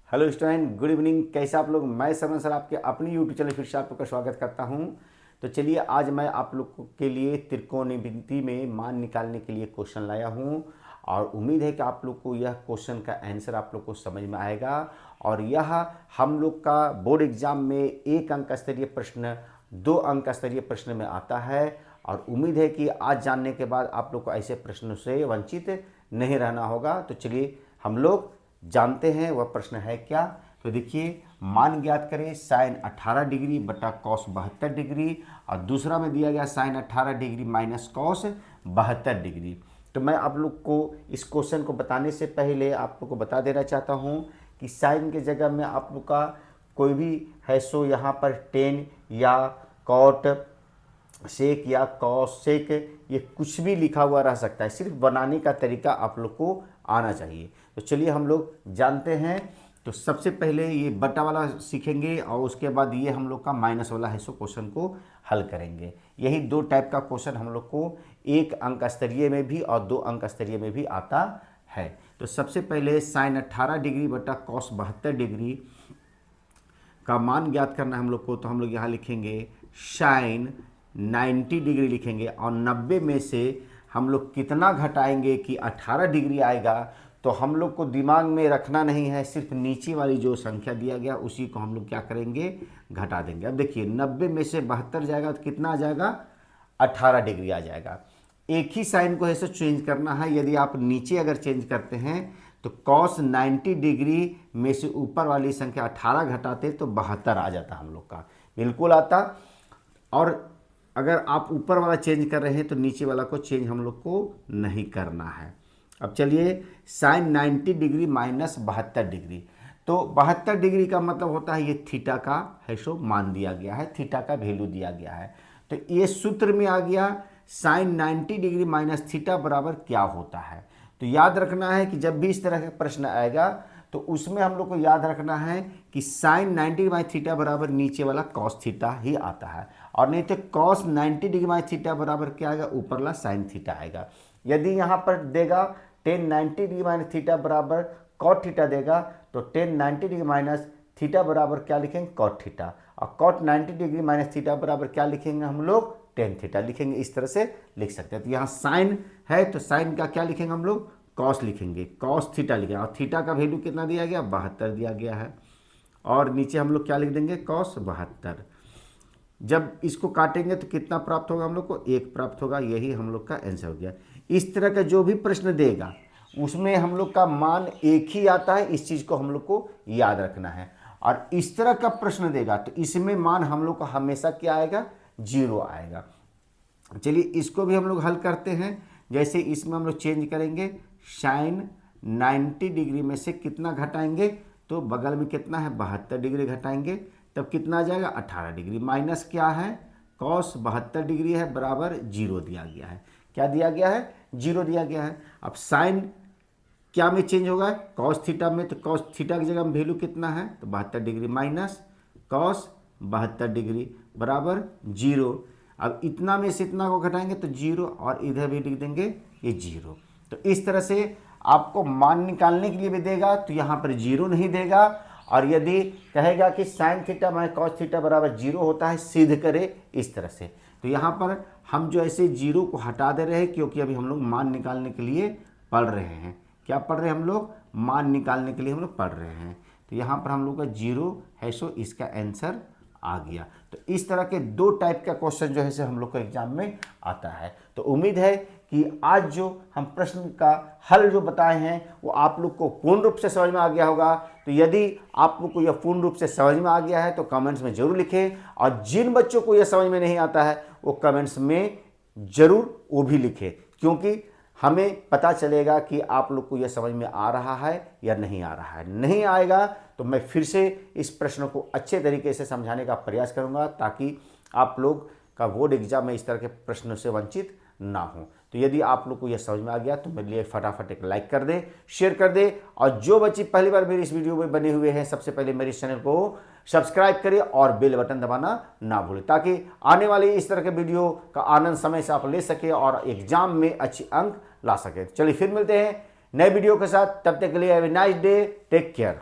Hello student, good evening. कैसे आप लोग? मैं सरवण सर आपके अपनी यूट्यूब चैनल फिर से आप लोग का स्वागत करता हूं। तो चलिए, आज मैं आप लोग के लिए त्रिकोणमिति में मान निकालने के लिए क्वेश्चन लाया हूं और उम्मीद है कि आप लोग को यह क्वेश्चन का आंसर आप लोग को समझ में आएगा। और यह हम लोग का बोर्ड एग्जाम में 1 अंक स्तरीय प्रश्न, 2 अंक स्तरीय प्रश्न में आता है। और उम्मीद है कि आज जानने के बाद आप लोग को ऐसे प्रश्नों से वंचित नहीं रहना होगा। तो चलिए हम लोग जानते हैं वह प्रश्न है क्या। तो देखिए, मान ज्ञात करें साइन 18 डिग्री बटा कॉस 72 डिग्री, और दूसरा में दिया गया sine 18 degree minus cos 72 degree. तो मैं आप लोग को इस क्वेश्चन को बताने से पहले आप लोग को बता देना चाहता हूं कि साइन के जगह में आप लोग का कोई भी है सो यहाँ पर टेन या कॉट सेक या कॉस सेक, ये कुछ भी लिखा हुआ रह सकता है। सिर्फ बनाने का तरीका आप लोग को आना चाहिए। तो चलिए हम लोग जानते हैं। तो सबसे पहले ये बटा वाला सीखेंगे और उसके बाद ये हम लोग का माइनस वाला है सो क्वेश्चन को हल करेंगे। यही 2 टाइप का क्वेश्चन हम लोग को 1 अंक स्तरीय में भी और 2 अंक स्तरीय में भी आता है। तो सबसे पहले साइन 18 डिग्री बटा कॉस 72 डिग्री का मान ज्ञात करना है हम लोग को। तो हम लोग यहाँ लिखेंगे साइन 90 डिग्री लिखेंगे, और 90 में से हम लोग कितना घटाएंगे कि 18 डिग्री आएगा। तो हम लोग को दिमाग में रखना नहीं है, सिर्फ नीचे वाली जो संख्या दिया गया उसी को हम लोग क्या करेंगे, घटा देंगे। अब देखिए, 90 में से 72 जाएगा तो कितना आ जाएगा, 18 डिग्री आ जाएगा। एक ही साइन को ऐसे चेंज करना है। यदि आप नीचे अगर चेंज करते हैं तो कॉस 90 डिग्री में से ऊपर वाली संख्या 18 घटाते तो 72 आ जाता हम लोग का, बिल्कुल आता। और अगर आप ऊपर वाला चेंज कर रहे हैं तो नीचे वाला को चेंज हम लोग को नहीं करना है। अब चलिए, साइन 90 डिग्री माइनस 72 डिग्री। तो 72 डिग्री का मतलब होता है ये थीटा का है सो मान दिया गया है, थीटा का वैल्यू दिया गया है। तो ये सूत्र में आ गया साइन 90 डिग्री माइनस थीटा बराबर क्या होता है। तो याद रखना है कि जब भी इस तरह का प्रश्न आएगा तो उसमें हम लोग को याद रखना है कि साइन 90 बाई थीटा बराबर नीचे वाला कॉस थीटा ही आता है, और नहीं तो कॉस 90 डिग्री बाई थीटा बराबर क्या आएगा, ऊपर वाला साइन थीटा आएगा। यदि यहाँ पर देगा टेन 90 डिग्री माइनस थीटा बराबर कॉट थीटा देगा, तो टेन 90 डिग्री माइनस थीटा बराबर क्या लिखेंगे, कॉट थीटा। और कॉट 90 डिग्री माइनस थीटा बराबर क्या लिखेंगे हम लोग, टेन थीटा लिखेंगे। इस तरह से लिख सकते हैं। तो यहाँ साइन है तो साइन का क्या लिखेंगे हम लोग, कॉस लिखेंगे, कॉस थीटा लिखेंगे। और थीटा का वैल्यू कितना दिया गया, 72 दिया गया है। और नीचे हम लोग क्या लिख देंगे, कॉस 72। जब इसको काटेंगे तो कितना प्राप्त होगा हम लोग को, 1 प्राप्त होगा। यही हम लोग का आंसर हो गया। इस तरह का जो भी प्रश्न देगा उसमें हम लोग का मान एक ही आता है, इस चीज़ को हम लोग को याद रखना है। और इस तरह का प्रश्न देगा तो इसमें मान हम लोग का हमेशा क्या आएगा, 0 आएगा। चलिए, इसको भी हम लोग हल करते हैं। जैसे इसमें हम लोग चेंज करेंगे, साइन 90 डिग्री में से कितना घटाएंगे, तो बगल में कितना है, 72 डिग्री घटाएंगे, तब कितना आ जाएगा, 18 डिग्री। माइनस क्या है, कॉस 72 डिग्री है बराबर 0 दिया गया है। क्या दिया गया है, 0 दिया गया है। अब साइन क्या में चेंज होगा, कॉस थीटा में। तो कॉस थीटा की जगह में वैल्यू कितना है, तो 72 डिग्री माइनस कॉस 72 डिग्री बराबर 0। अब इतना में से इतना को घटाएंगे तो 0, और इधर भी लिख देंगे ये 0। तो इस तरह से आपको मान निकालने के लिए भी देगा तो यहाँ पर 0 नहीं देगा। और यदि कहेगा कि sine theta minus cos theta बराबर 0 होता है, सिद्ध करे इस तरह से, तो यहाँ पर हम जो ऐसे 0 को हटा दे रहे हैं, क्योंकि अभी हम लोग मान निकालने के लिए पढ़ रहे हैं। क्या पढ़ रहे हैं हम लोग, मान निकालने के लिए हम लोग पढ़ रहे हैं। तो यहाँ पर हम लोग का 0 है सो इसका आंसर आ गया। तो इस तरह के 2 टाइप का क्वेश्चन जो है से हम लोग को एग्जाम में आता है। तो उम्मीद है कि आज जो हम प्रश्न का हल जो बताए हैं वो आप लोग को पूर्ण रूप से समझ में आ गया होगा। तो यदि आप लोग को यह पूर्ण रूप से समझ में आ गया है तो कमेंट्स में जरूर लिखें, और जिन बच्चों को यह समझ में नहीं आता है वो कमेंट्स में जरूर वो भी लिखें, क्योंकि हमें पता चलेगा कि आप लोग को यह समझ में आ रहा है या नहीं आ रहा है। नहीं आएगा तो मैं फिर से इस प्रश्न को अच्छे तरीके से समझाने का प्रयास करूंगा, ताकि आप लोग का बोर्ड एग्जाम में इस तरह के प्रश्नों से वंचित ना हो। तो यदि आप लोग को यह समझ में आ गया तो मेरे लिए फटाफट एक लाइक कर दे, शेयर कर दे, और जो बच्चे पहली बार मेरी इस वीडियो में बने हुए हैं सबसे पहले मेरे इस चैनल को सब्सक्राइब करें और बेल बटन दबाना ना भूलें, ताकि आने वाली इस तरह के वीडियो का आनंद समय से आप ले सके और एग्जाम में अच्छे अंक ला सके। चलिए फिर मिलते हैं नए वीडियो के साथ, तब तक के लिए have a nice day, take care.